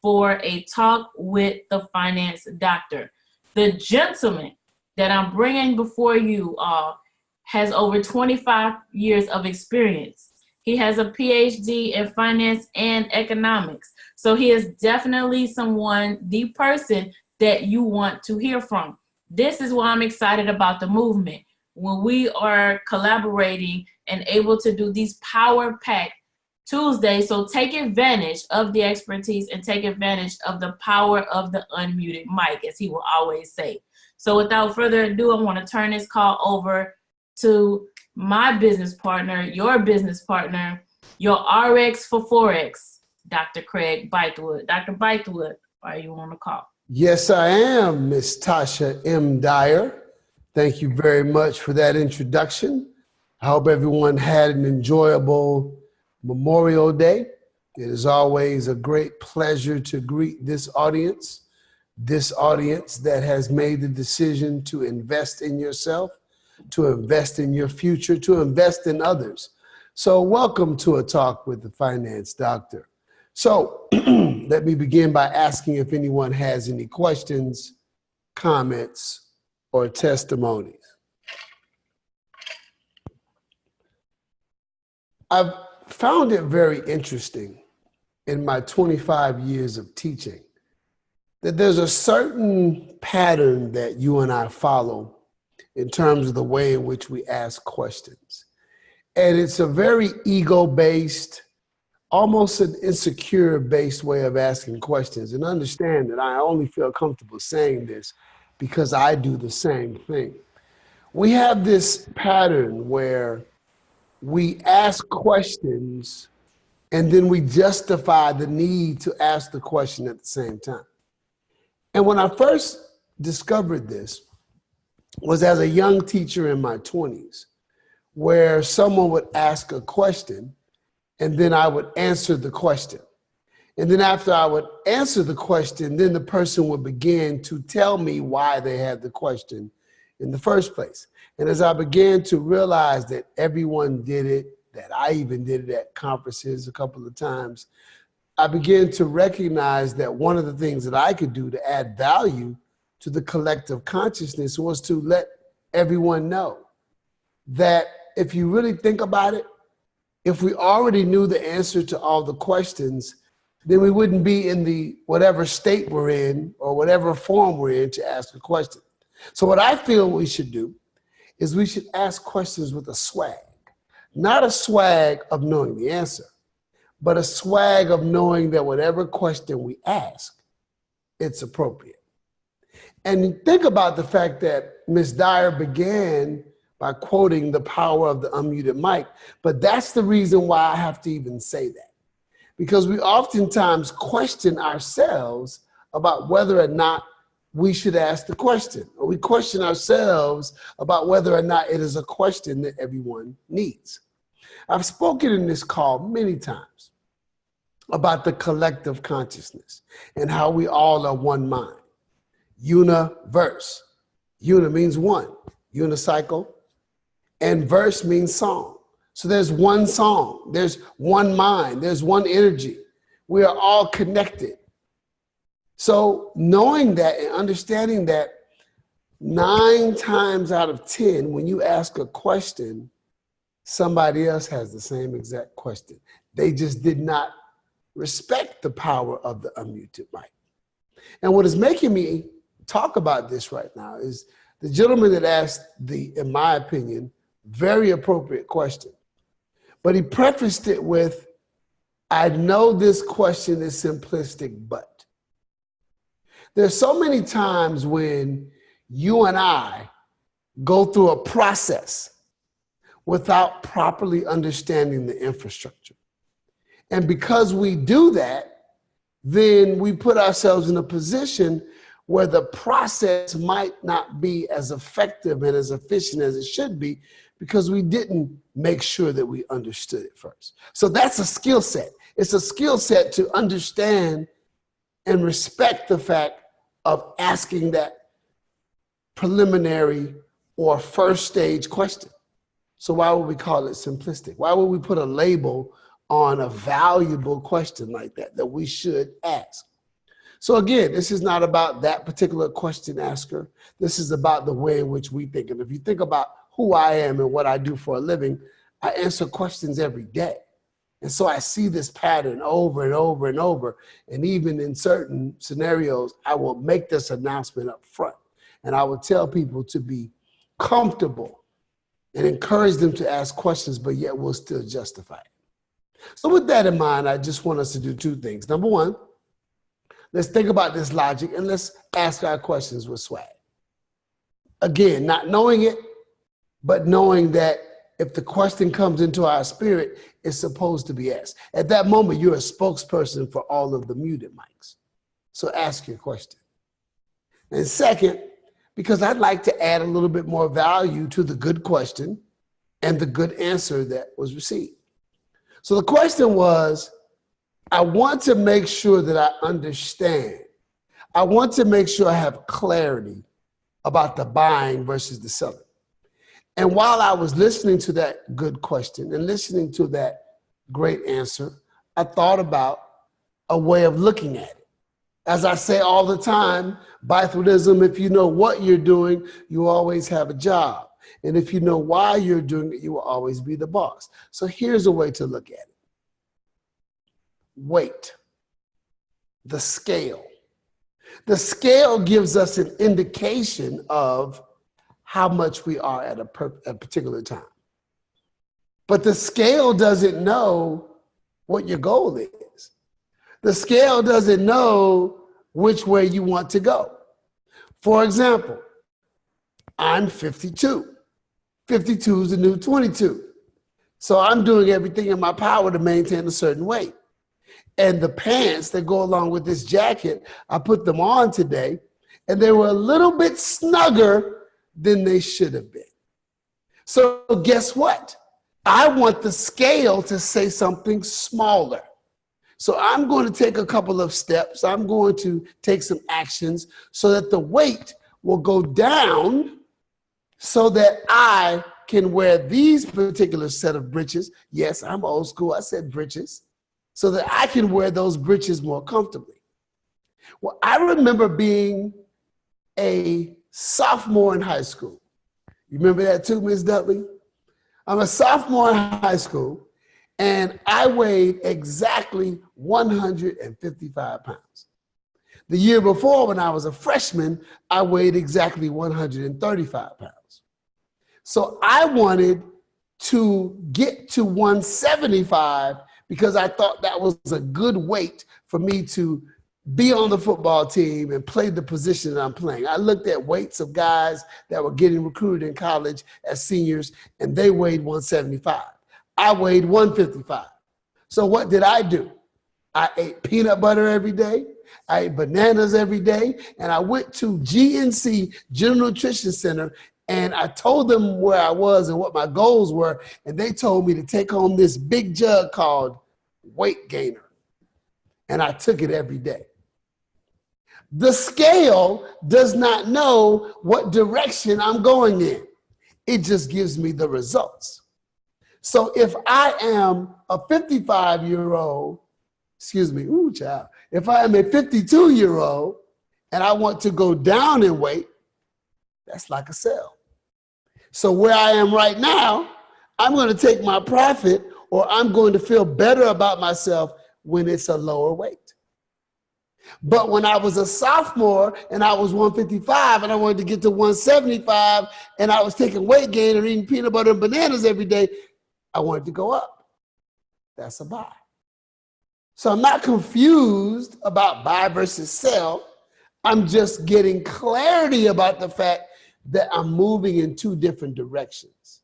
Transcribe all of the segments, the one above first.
for a talk with the finance doctor. The gentleman that I'm bringing before you all has over 25 years of experience. He has a PhD in finance and economics. So he is definitely the person that you want to hear from. This is why I'm excited about the movement. When we are collaborating and able to do these power-packed Tuesdays, so take advantage of the expertise and take advantage of the power of the unmuted mic, as he will always say. So without further ado, I want to turn this call over to my business partner, your business partner, your RX for Forex, Dr. Craig Bythewood. Dr. Bythewood, are you on the call? Yes, I am, Miss Tasha M. Dyer. Thank you very much for that introduction. I hope everyone had an enjoyable Memorial Day. It is always a great pleasure to greet this audience that has made the decision to invest in yourself, to invest in your future, to invest in others. So welcome to a talk with the finance doctor. So let me begin by asking if anyone has any questions, comments, or testimonies. I've found it very interesting in my 25 years of teaching that there's a certain pattern that you and I follow in terms of the way in which we ask questions. And it's a very ego-based, almost an insecure-based way of asking questions. And understand that I only feel comfortable saying this because I do the same thing. We have this pattern where we ask questions and then we justify the need to ask the question at the same time. And when I first discovered this was as a young teacher in my 20s, where someone would ask a question and then I would answer the question. And then after I would answer the question, then the person would begin to tell me why they had the question in the first place. And as I began to realize that everyone did it, that I even did it at conferences a couple of times, I began to recognize that one of the things that I could do to add value to the collective consciousness was to let everyone know that if you really think about it, if we already knew the answer to all the questions, then we wouldn't be in the whatever state we're in or whatever form we're in to ask a question. So what I feel we should do is we should ask questions with a swag, not a swag of knowing the answer, but a swag of knowing that whatever question we ask, it's appropriate. And think about the fact that Ms. Dyer began by quoting the power of the unmuted mic, but that's the reason why I have to even say that. Because we oftentimes question ourselves about whether or not we should ask the question, or we question ourselves about whether or not it is a question that everyone needs. I've spoken in this call many times about the collective consciousness and how we all are one mind. Universe. Una means one, unicycle, and verse means song. So there's one song, there's one mind, there's one energy. We are all connected. So knowing that and understanding that 9 times out of 10, when you ask a question, somebody else has the same exact question. They just did not respect the power of the unmuted mic. And what is making me talk about this right now is the gentleman that asked the, in my opinion, very appropriate question. But he prefaced it with, I know this question is simplistic, but. There's so many times when you and I go through a process without properly understanding the infrastructure. And because we do that, then we put ourselves in a position where the process might not be as effective and as efficient as it should be because we didn't make sure that we understood it first. So that's a skill set. It's a skill set to understand and respect the fact of asking that preliminary or first stage question. So why would we call it simplistic? Why would we put a label on a valuable question like that we should ask? So again, this is not about that particular question asker. This is about the way in which we think. And if you think about who I am and what I do for a living, I answer questions every day. And so I see this pattern over and over and over. And even in certain scenarios, I will make this announcement up front. And I will tell people to be comfortable and encourage them to ask questions, but yet we'll still justify it. So with that in mind, I just want us to do two things. Number one, let's think about this logic and let's ask our questions with swag. Again, not knowing it, but knowing that if the question comes into our spirit, it's supposed to be asked. At that moment, you're a spokesperson for all of the muted mics. So ask your question. And second, because I'd like to add a little bit more value to the good question and the good answer that was received. So the question was, I want to make sure that I understand. I want to make sure I have clarity about the buying versus the selling. And while I was listening to that good question and listening to that great answer, I thought about a way of looking at it. As I say all the time, Bythewoodism, if you know what you're doing, you always have a job. And if you know why you're doing it, you will always be the boss. So here's a way to look at it. Weight, the scale. The scale gives us an indication of how much we are at a particular time. But the scale doesn't know what your goal is. The scale doesn't know which way you want to go. For example, I'm 52. 52 is the new 22. So I'm doing everything in my power to maintain a certain weight. And the pants that go along with this jacket, I put them on today, and they were a little bit snugger than they should have been. So guess what? I want the scale to say something smaller. So I'm going to take a couple of steps. I'm going to take some actions so that the weight will go down so that I can wear these particular set of breeches. Yes, I'm old school. I said breeches. So that I can wear those breeches more comfortably. Well, I remember being a sophomore in high school. You remember that too, Ms. Dudley? I'm a sophomore in high school, and I weighed exactly 155 pounds. The year before, when I was a freshman, I weighed exactly 135 pounds. So I wanted to get to 175 because I thought that was a good weight for me to be on the football team and play the position that I'm playing. I looked at weights of guys that were getting recruited in college as seniors, and they weighed 175. I weighed 155. So what did I do? I ate peanut butter every day. I ate bananas every day. And I went to GNC, General Nutrition Center, and I told them where I was and what my goals were. And they told me to take home this big jug called Weight Gainer. And I took it every day. The scale does not know what direction I'm going in. It just gives me the results. So if I am a 55-year-old, if I am a 52-year-old and I want to go down in weight, that's like a sell. So where I am right now, I'm going to take my profit, or I'm going to feel better about myself when it's a lower weight. But when I was a sophomore and I was 155 and I wanted to get to 175 and I was taking weight gain and eating peanut butter and bananas every day, I wanted to go up. That's a buy. So I'm not confused about buy versus sell. I'm just getting clarity about the fact that I'm moving in two different directions.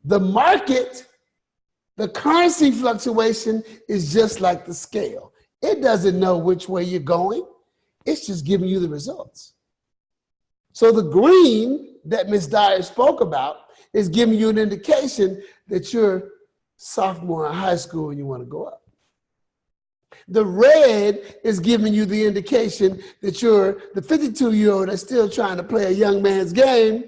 The market, the currency fluctuation is just like the scale. It doesn't know which way you're going. It's just giving you the results. So the green that Ms. Dyer spoke about is giving you an indication that you're sophomore in high school and you want to go up. The red is giving you the indication that you're the 52-year-old that's still trying to play a young man's game,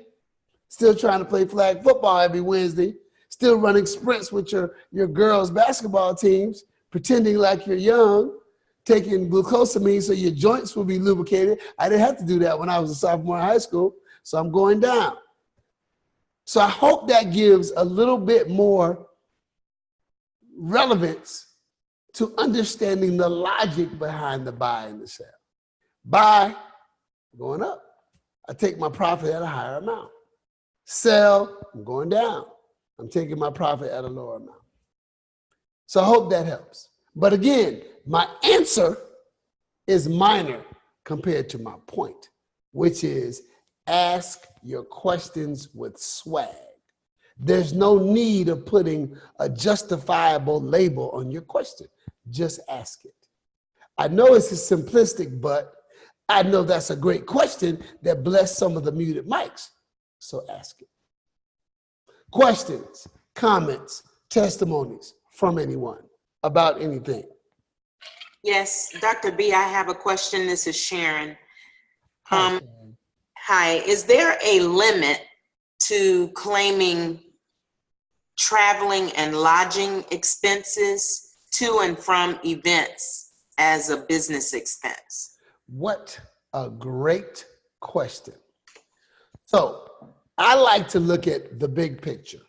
still trying to play flag football every Wednesday, still running sprints with your girls' basketball teams, pretending like you're young, taking glucosamine so your joints will be lubricated. I didn't have to do that when I was a sophomore in high school, so I'm going down. So I hope that gives a little bit more relevance to understanding the logic behind the buy and the sell. Buy, going up. I take my profit at a higher amount. Sell, I'm going down. I'm taking my profit at a lower amount. So I hope that helps. But again, my answer is minor compared to my point, which is ask your questions with swag. There's no need of putting a justifiable label on your question. Just ask it. I know it's simplistic, but I know that's a great question that blessed some of the muted mics. So ask it. Questions, comments, testimonies from anyone about anything? Yes, Dr. B, I have a question. This is Sharon. Sharon. Hi, is there a limit to claiming traveling and lodging expenses to and from events as a business expense? What a great question. So I like to look at the big picture.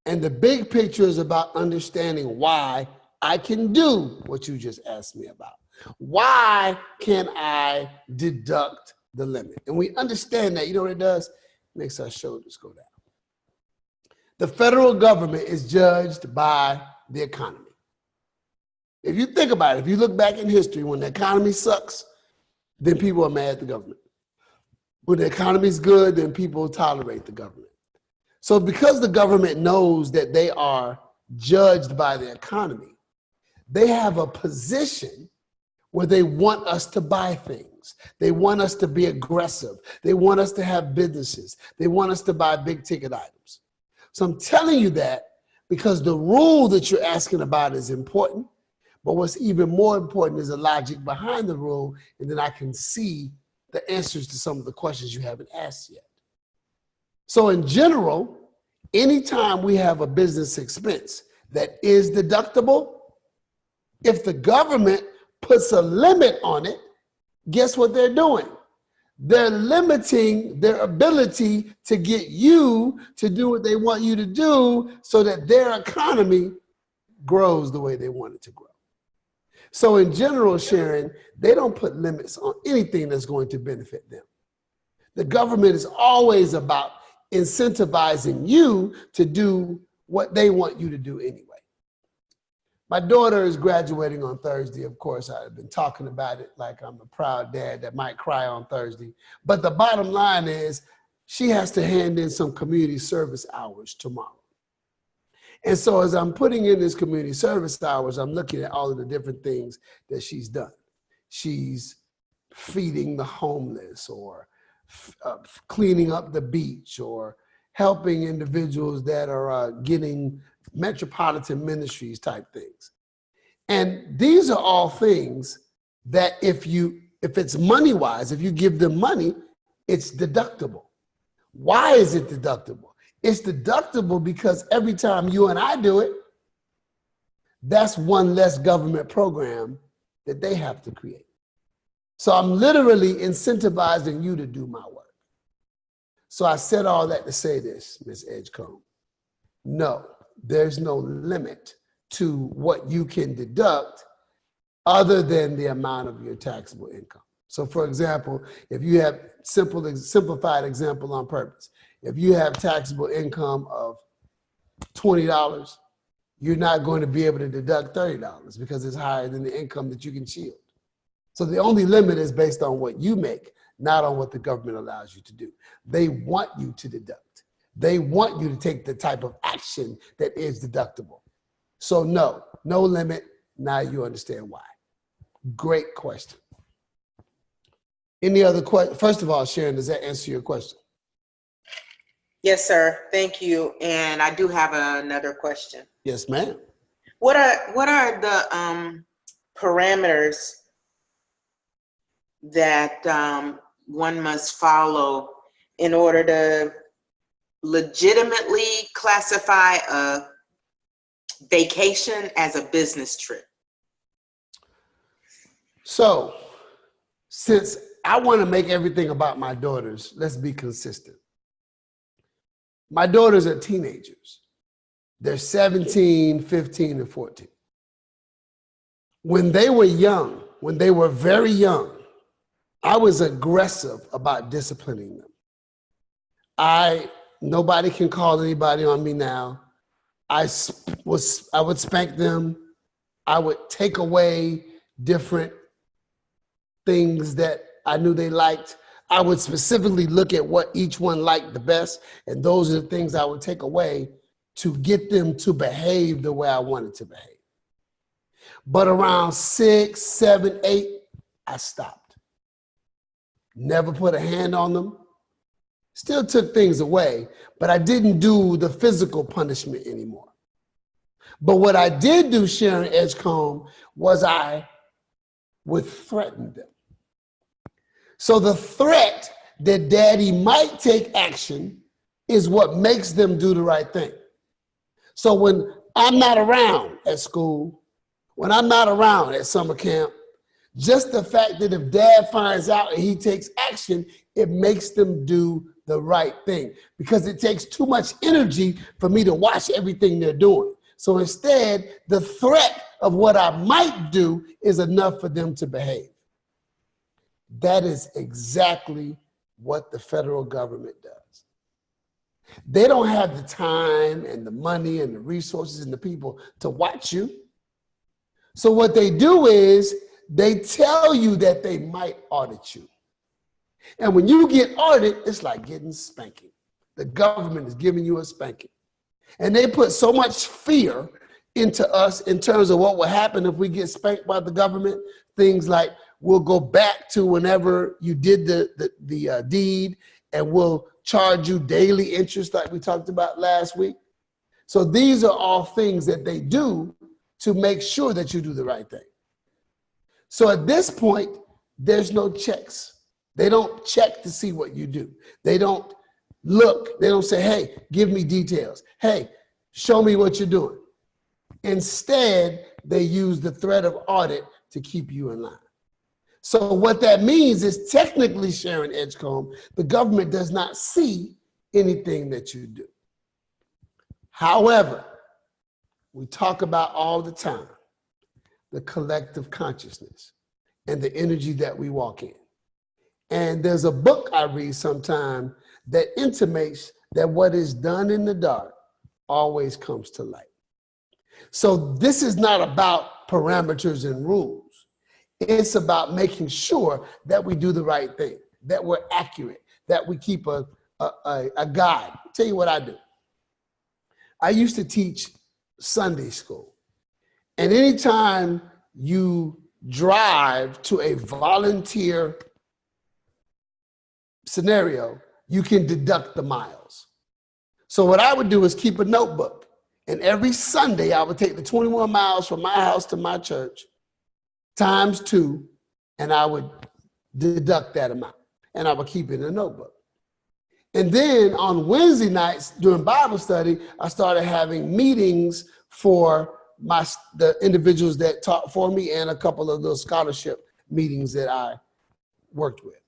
And the big picture is about understanding why I can do what you just asked me about. Why can I deduct the limit? And we understand that. You know what it does? It makes our shoulders go down. The federal government is judged by the economy. If you think about it, if you look back in history, when the economy sucks, then people are mad at the government. When the economy is good, then people tolerate the government. So because the government knows that they are judged by the economy, they have a position where they want us to buy things. They want us to be aggressive. They want us to have businesses. They want us to buy big ticket items. So I'm telling you that because the rule that you're asking about is important, but what's even more important is the logic behind the rule, and then I can see the answers to some of the questions you haven't asked yet. So in general, anytime we have a business expense that is deductible, if the government puts a limit on it, guess what they're doing? They're limiting their ability to get you to do what they want you to do so that their economy grows the way they want it to grow. So in general, Sharon, they don't put limits on anything that's going to benefit them. The government is always about incentivizing you to do what they want you to do anyway. My daughter is graduating on Thursday. Of course, I've been talking about it like I'm a proud dad that might cry on Thursday. But the bottom line is she has to hand in some community service hours tomorrow. And so as I'm putting in this community service hours, I'm looking at all of the different things that she's done. She's feeding the homeless, or cleaning up the beach, or helping individuals that are getting metropolitan ministries type things. And these are all things that if it's money-wise, if you give them money, it's deductible. Why is it deductible? It's deductible because every time you and I do it, that's one less government program that they have to create. So I'm literally incentivizing you to do my work. So I said all that to say this, Ms. Edgecombe. No, there's no limit to what you can deduct other than the amount of your taxable income. So for example, if you have simplified example on purpose, if you have taxable income of $20, you're not going to be able to deduct $30 because it's higher than the income that you can shield. So the only limit is based on what you make, not on what the government allows you to do. They want you to deduct. They want you to take the type of action that is deductible. So no limit. Now you understand why. Great question. Any other questions? First of all, Sharon, does that answer your question? Yes, sir. Thank you. And I do have another question. Yes, ma'am. What are the parameters that one must follow in order to legitimately classify a vacation as a business trip? So, since I want to make everything about my daughters, let's be consistent. My daughters are teenagers. They're 17, 15, and 14. When they were young, when they were very young, I was aggressive about disciplining them. Nobody can call anybody on me now. I would spank them. I would take away different things that I knew they liked. I would specifically look at what each one liked the best, and those are the things I would take away to get them to behave the way I wanted to behave. But around 6, 7, 8, I stopped. Never put a hand on them. Still took things away, but I didn't do the physical punishment anymore. But what I did do, Sharon Edgecombe, was I would threaten them. So the threat that daddy might take action is what makes them do the right thing. So when I'm not around at school, when I'm not around at summer camp, just the fact that if dad finds out and he takes action, it makes them do the right thing, because it takes too much energy for me to watch everything they're doing. So instead, the threat of what I might do is enough for them to behave. That is exactly what the federal government does. They don't have the time and the money and the resources and the people to watch you. So what they do is they tell you that they might audit you. And when you get audited, it's like getting spanking. The government is giving you a spanking. And they put so much fear into us in terms of what will happen if we get spanked by the government. Things like we'll go back to whenever you did the deed, and we'll charge you daily interest like we talked about last week. So these are all things that they do to make sure that you do the right thing. So at this point, there's no checks. They don't check to see what you do. They don't look. They don't say, hey, give me details. Hey, show me what you're doing. Instead, they use the threat of audit to keep you in line. So what that means is technically, Sharon Edgecombe, the government does not see anything that you do. However, we talk about all the time the collective consciousness and the energy that we walk in. And there's a book I read sometime that intimates that what is done in the dark always comes to light. So this is not about parameters and rules. It's about making sure that we do the right thing, that we're accurate, that we keep a guide. I'll tell you what I do. I used to teach Sunday school. And anytime you drive to a volunteer scenario, you can deduct the miles. So what I would do is keep a notebook. And every Sunday, I would take the 21 miles from my house to my church times 2, and I would deduct that amount. And I would keep it in a notebook. And then on Wednesday nights during Bible study, I started having meetings for the individuals that taught for me and a couple of those scholarship meetings that I worked with.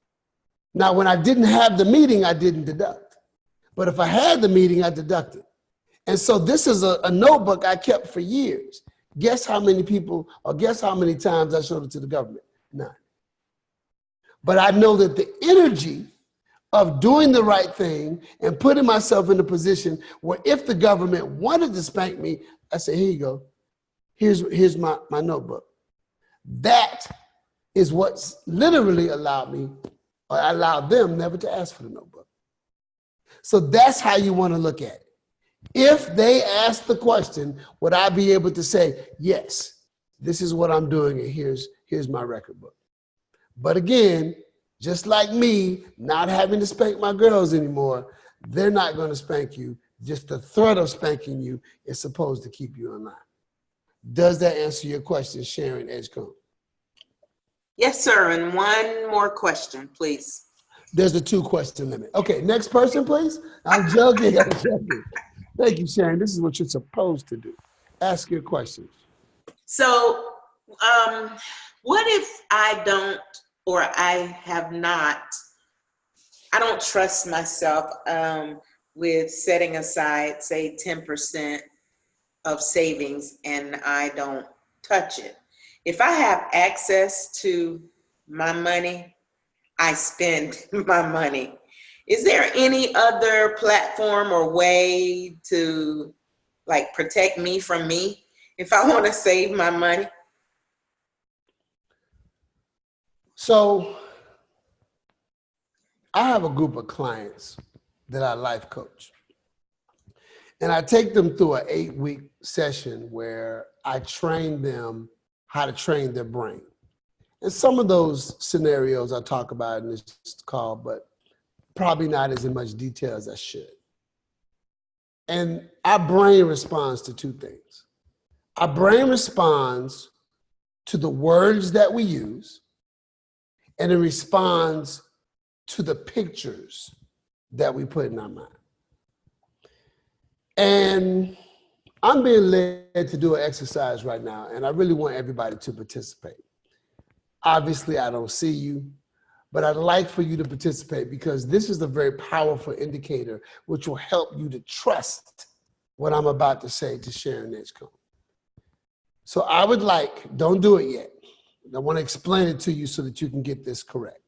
Now, when I didn't have the meeting, I didn't deduct. But if I had the meeting, I deducted. And so this is a notebook I kept for years. Guess how many people, or guess how many times I showed it to the government? None. But I know that the energy of doing the right thing and putting myself in a position where if the government wanted to spank me, I say, here you go. Here's my notebook. That is what's literally allowed me, or allowed them never to ask for the notebook. So that's how you want to look at it. If they ask the question, would I be able to say, yes, this is what I'm doing, and here's my record book. But again, just like me not having to spank my girls anymore, they're not going to spank you. Just the threat of spanking you is supposed to keep you in line. Does that answer your question, Sharon Edgecombe? Yes, sir. And one more question, please. There's a 2-question limit. Okay, next person, please. I'm joking. I'm joking. Thank you, Sharon. This is what you're supposed to do. Ask your questions. So What if I don't, or I don't trust myself with setting aside, say, 10% of savings, and I don't touch it? If I have access to my money, I spend my money. Is there any other platform or way to like protect me from me if I want to save my money? So I have a group of clients that I life coach. And I take them through an 8-week session where I train them how to train their brain. And some of those scenarios I talk about in this call, but probably not as in much detail as I should. And our brain responds to two things. Our brain responds to the words that we use, and it responds to the pictures that we put in our mind. And I'm being led to do an exercise right now, and I really want everybody to participate. Obviously, I don't see you, but I'd like for you to participate because this is a very powerful indicator which will help you to trust what I'm about to say to Sharon Edgecombe. So I would like, don't do it yet. I want to explain it to you so that you can get this correct.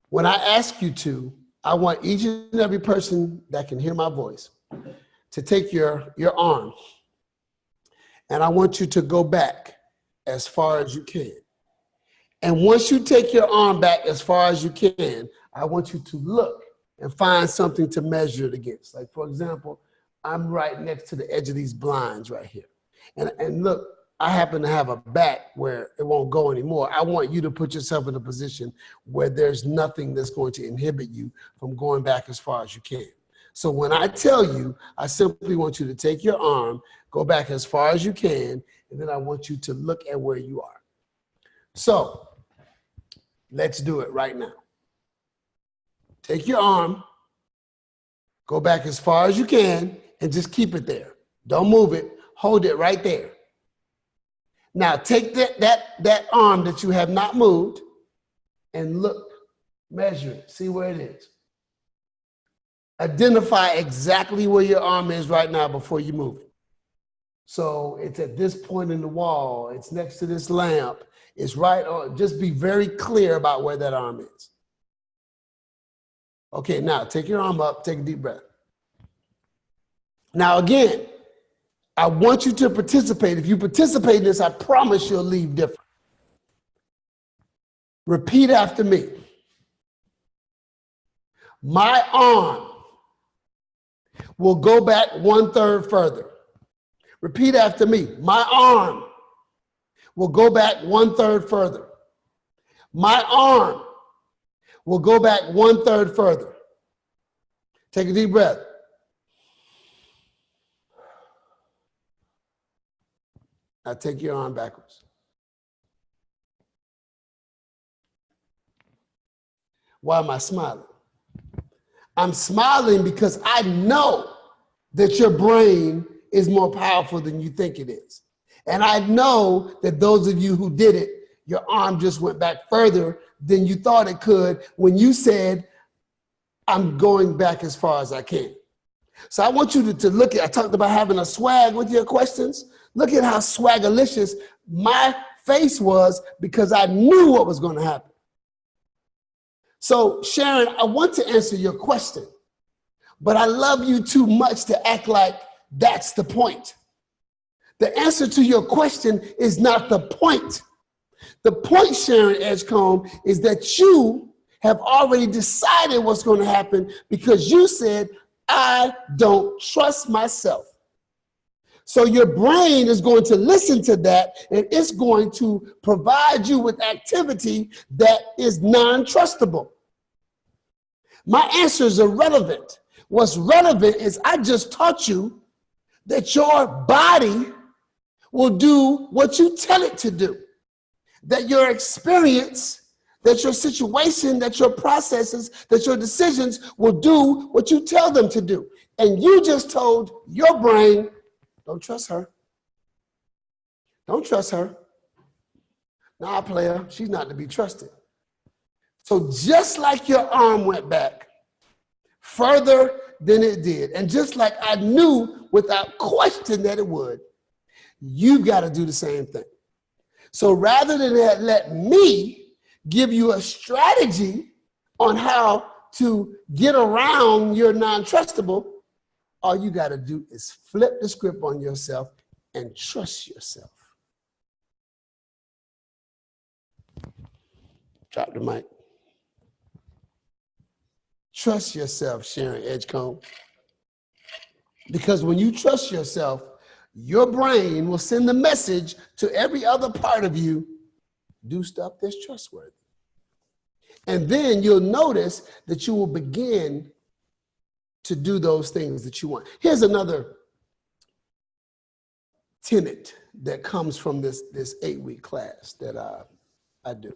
When I ask you to, I want each and every person that can hear my voice to take your arm, and I want you to go back as far as you can. And once you take your arm back as far as you can, I want you to look and find something to measure it against. Like, for example, I'm right next to the edge of these blinds right here. And look, I happen to have a back where it won't go anymore. I want you to put yourself in a position where there's nothing that's going to inhibit you from going back as far as you can. So when I tell you, I simply want you to take your arm, go back as far as you can, and then I want you to look at where you are. So let's do it right now. Take your arm, go back as far as you can, and just keep it there. Don't move it. Hold it right there. Now take that arm that you have not moved and look, measure it, see where it is. Identify exactly where your arm is right now before you move it. So it's at this point in the wall, it's next to this lamp, it's right on. Just be very clear about where that arm is. Okay, now take your arm up, take a deep breath. Now again, I want you to participate. If you participate in this, I promise you'll leave different. Repeat after me. My arm will go back 1/3 further. Repeat after me. My arm will go back 1/3 further. My arm will go back 1/3 further. Take a deep breath. Now take your arm backwards. Why am I smiling? I'm smiling because I know that your brain is more powerful than you think it is. And I know that those of you who did it, your arm just went back further than you thought it could when you said, I'm going back as far as I can. So I want you to look at, I talked about having a swag with your questions. Look at how swagalicious my face was because I knew what was going to happen. So Sharon, I want to answer your question, but I love you too much to act like that's the point. The answer to your question is not the point. The point, Sharon Edgecombe, is that you have already decided what's going to happen because you said, I don't trust myself. So your brain is going to listen to that and it's going to provide you with activity that is non-trustable. My answers are relevant. What's relevant is I just taught you that your body will do what you tell it to do. That your experience, that your situation, that your processes, that your decisions will do what you tell them to do. And you just told your brain, don't trust her. Don't trust her. Nah, player, she's not to be trusted. So just like your arm went back further than it did, and just like I knew without question that it would, you've got to do the same thing. So rather than let me give you a strategy on how to get around your non-trustable, all you got to do is flip the script on yourself and trust yourself. Drop the mic. Trust yourself, Sharon Edgecombe. Because when you trust yourself, your brain will send the message to every other part of you, do stuff that's trustworthy. And then you'll notice that you will begin to do those things that you want. Here's another tenet that comes from this 8-week class that I do.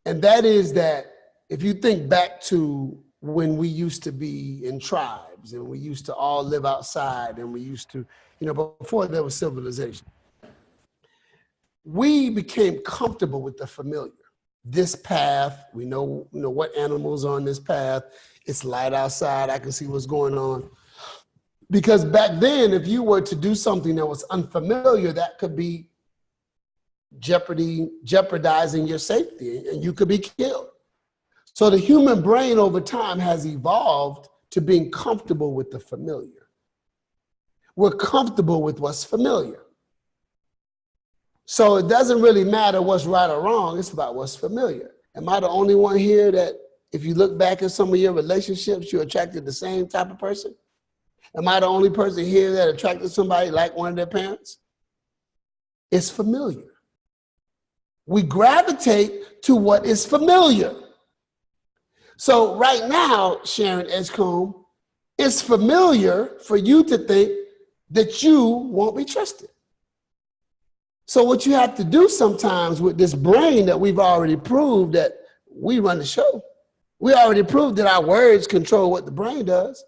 And that is that if you think back to when we used to be in tribes and we used to all live outside and we used to, before there was civilization, we became comfortable with the familiar. This path, we know what animals are on this path. It's light outside. I can see what's going on. Because back then, if you were to do something that was unfamiliar, that could be jeopardizing your safety, and you could be killed. So the human brain over time has evolved to being comfortable with the familiar. We're comfortable with what's familiar. So it doesn't really matter what's right or wrong, it's about what's familiar. Am I the only one here that if you look back at some of your relationships, you attracted the same type of person? Am I the only person here that attracted somebody like one of their parents? It's familiar. We gravitate to what is familiar. So right now, Sharon Edgecombe, it's familiar for you to think that you won't be trusted. So what you have to do sometimes with this brain that we've already proved that we run the show, we already proved that our words control what the brain does.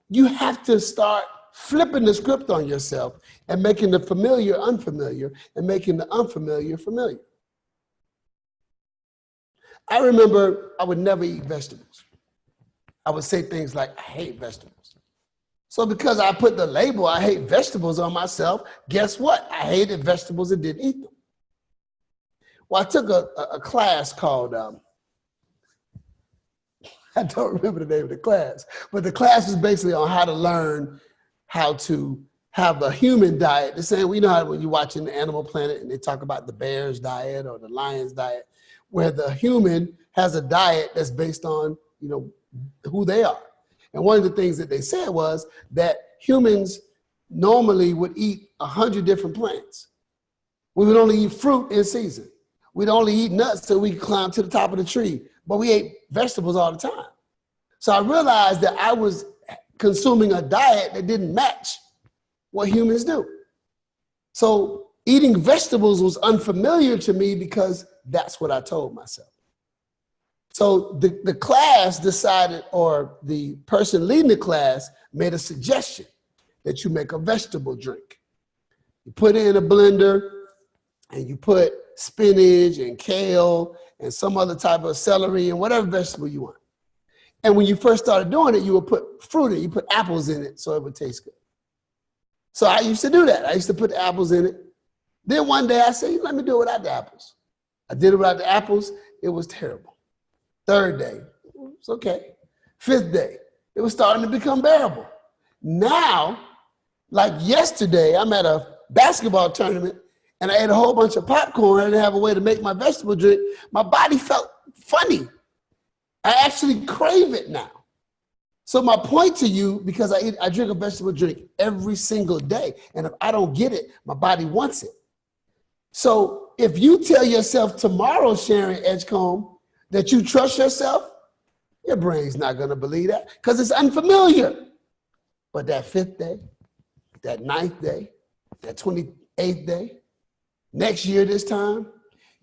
You have to start flipping the script on yourself and making the familiar unfamiliar and making the unfamiliar familiar. I remember I would never eat vegetables. I would say things like, I hate vegetables. So because I put the label, I hate vegetables on myself, guess what? I hated vegetables and didn't eat them. Well, I took a class called, I don't remember the name of the class, but the class was basically on how to learn how to have a human diet. The same, how when you're watching the Animal Planet and they talk about the bear's diet or the lion's diet, where the human has a diet that's based on, who they are. And one of the things that they said was that humans normally would eat 100 different plants. We would only eat fruit in season. We'd only eat nuts so we could climb to the top of the tree. But we ate vegetables all the time. So I realized that I was consuming a diet that didn't match what humans do. So eating vegetables was unfamiliar to me because that's what I told myself. So the class decided, or the person leading the class made a suggestion that you make a vegetable drink. You put it in a blender and you put spinach and kale and some other type of celery and whatever vegetable you want. And when you first started doing it, you would put fruit in it. You put apples in it so it would taste good. So I used to do that. I used to put the apples in it. Then one day I said, let me do it without the apples. I did it without the apples. It was terrible. Third day, it's okay. Fifth day, it was starting to become bearable. Now, like yesterday, I'm at a basketball tournament and I ate a whole bunch of popcorn. I didn't have a way to make my vegetable drink. My body felt funny. I actually crave it now. So my point to you, because I drink a vegetable drink every single day, and if I don't get it, my body wants it. So if you tell yourself tomorrow, Sharon Edgecombe, that you trust yourself, your brain's not going to believe that because it's unfamiliar. But that 5th day, that 9th day, that 28th day, next year this time,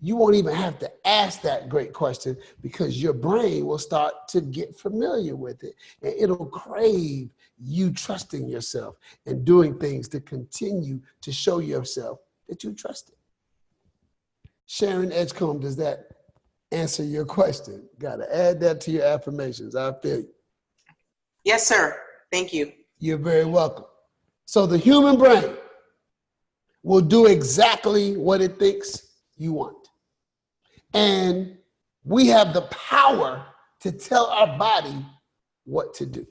you won't even have to ask that great question because your brain will start to get familiar with it. And it'll crave you trusting yourself and doing things to continue to show yourself that you trust it. Sharon Edgecombe, does that answer your question? Got to add that to your affirmations. I feel you. Yes, sir. Thank you. You're very welcome. So the human brain will do exactly what it thinks you want. And we have the power to tell our body what to do.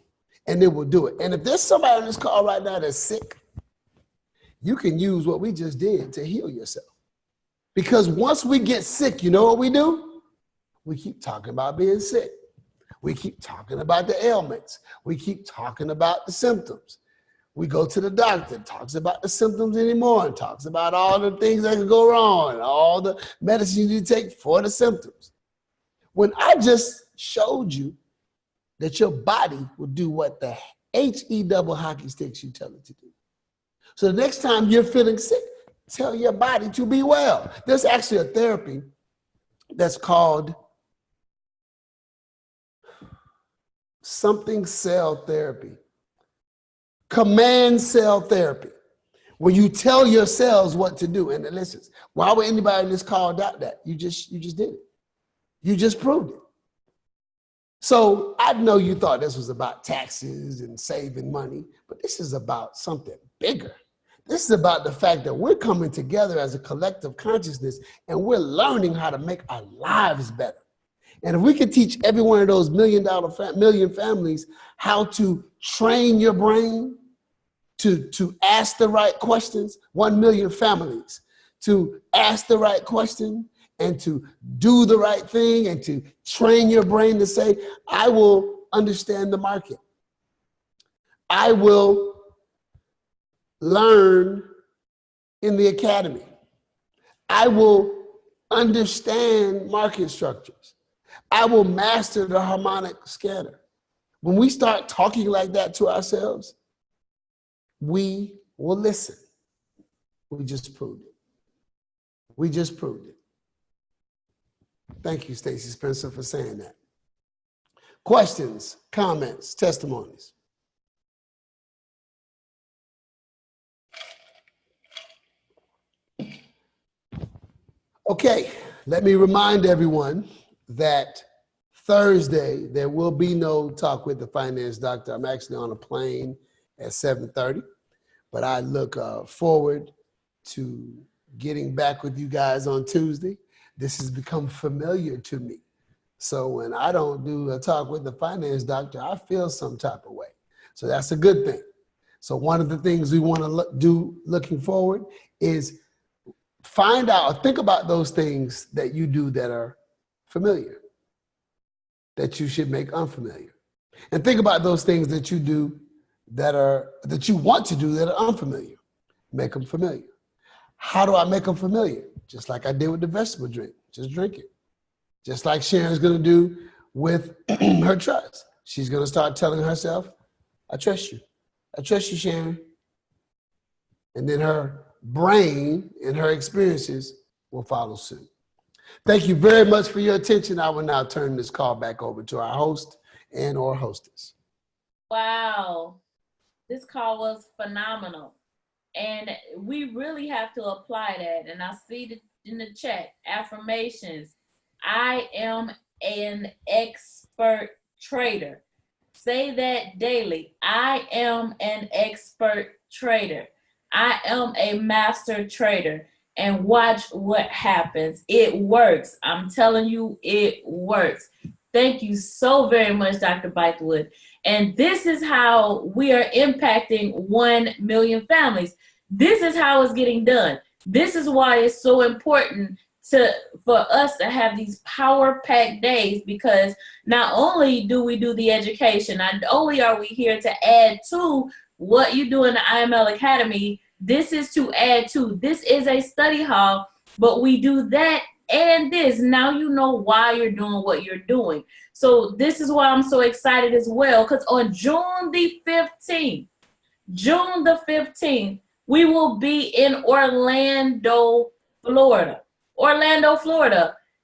And it will do it. And if there's somebody on this call right now that's sick, you can use what we just did to heal yourself. Because once we get sick, you know what we do? We keep talking about being sick. We keep talking about the ailments. We keep talking about the symptoms. We go to the doctor, talks about the symptoms anymore, and talks about all the things that can go wrong, and all the medicine you take for the symptoms. When I just showed you that your body will do what the H-E double hockey sticks you tell it to do. So the next time you're feeling sick, tell your body to be well. There's actually a therapy that's called something cell therapy. Command cell therapy, where you tell your cells what to do. And listen, why would anybody in this call doubt that? You just did it. You just proved it. So I know you thought this was about taxes and saving money, but this is about something bigger. This is about the fact that we're coming together as a collective consciousness and we're learning how to make our lives better. And if we could teach every one of those million families how to train your brain to ask the right questions, 1 million families, to ask the right question and to do the right thing and to train your brain to say, I will understand the market. I will learn in the academy. I will understand market structures. I will master the harmonic scatter. When we start talking like that to ourselves, we will listen. We just proved it. We just proved it. Thank you, Stacey Spencer, for saying that. Questions, comments, testimonies? Okay, let me remind everyone that Thursday, there will be no Talk with the Finance Doctor. I'm actually on a plane at 7:30, but I look forward to getting back with you guys on Tuesday. This has become familiar to me. So when I don't do a Talk with the Finance Doctor, I feel some type of way. So that's a good thing. So one of the things we want to do looking forward is find out, or think about those things that you do that are familiar, that you should make unfamiliar. And think about those things that you do that you want to do that are unfamiliar. Make them familiar. How do I make them familiar? Just like I did with the vegetable drink. Just drink it. Just like Sharon's going to do with her trust. She's going to start telling herself, I trust you. I trust you, Sharon. And then her brain and her experiences will follow suit. Thank you very much for your attention. I will now turn this call back over to our host and or hostess. Wow. This call was phenomenal. And we really have to apply that. And I see it in the chat, affirmations. I am an expert trader. Say that daily. I am an expert trader. I am a master trader. And watch what happens. It works. I'm telling you, it works. Thank you so very much, Dr. Bythewood. And this is how we are impacting 1 million families. This is how it's getting done. This is why it's so important for us to have these power-packed days, because not only do we do the education, not only are we here to add to what you do in the IML Academy, this is to add to. This is a study hall, but we do that and this. Now you know why you're doing what you're doing. So this is why I'm so excited as well, because on June the 15th, we will be in Orlando, Florida.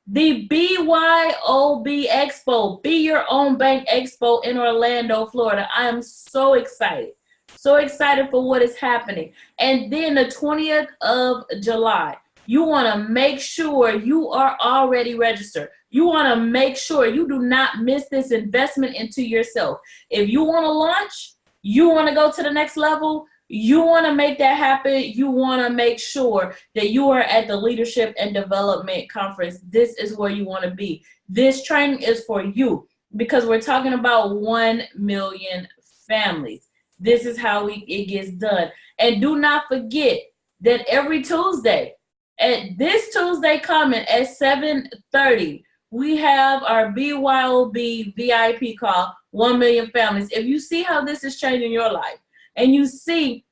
The BYOB Expo, Be Your Own Bank Expo in Orlando, Florida. I am so excited. So excited for what is happening. And then the 20th of July, You want to make sure you are already registered. You want to make sure you do not miss this investment into yourself. If you want to launch, you want to go to the next level, you want to make that happen, you want to make sure that you are at the Leadership and Development Conference. This is where you want to be. This training is for you because we're talking about 1 million families. This is how it gets done. And do not forget that every Tuesday, at this Tuesday coming at 7:30, we have our BYOB VIP call, 1 million families. If you see how this is changing your life and you see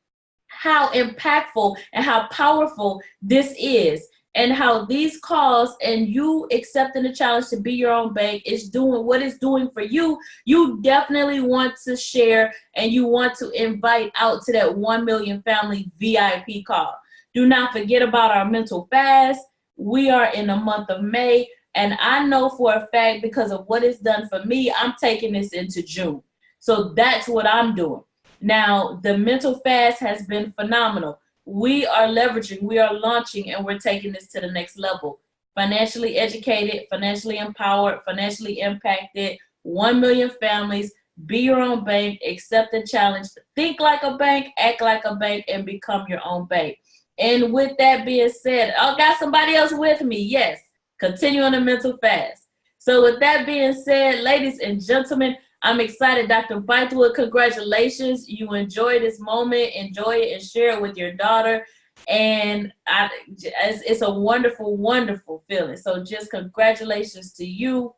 how impactful and how powerful this is and how these calls and you accepting the challenge to be your own bank is doing what it's doing for you, you definitely want to share and you want to invite out to that 1 million family VIP call. Do not forget about our mental fast. We are in the month of May, and I know for a fact because of what it's done for me, I'm taking this into June. So that's what I'm doing. Now, the mental fast has been phenomenal. We are leveraging, we are launching, and we're taking this to the next level. Financially educated, financially empowered, financially impacted, 1 million families, be your own bank, accept the challenge, think like a bank, act like a bank, and become your own bank. And with that being said, I got somebody else with me. Yes, continue on the mental fast. So with that being said, ladies and gentlemen, I'm excited. Dr. Bythewood, congratulations. You enjoy this moment, enjoy it, and share it with your daughter. And it's a wonderful, wonderful feeling. So just congratulations to you.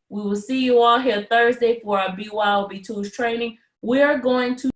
We will see you all here Thursday for our BYOB Tools training. We are going to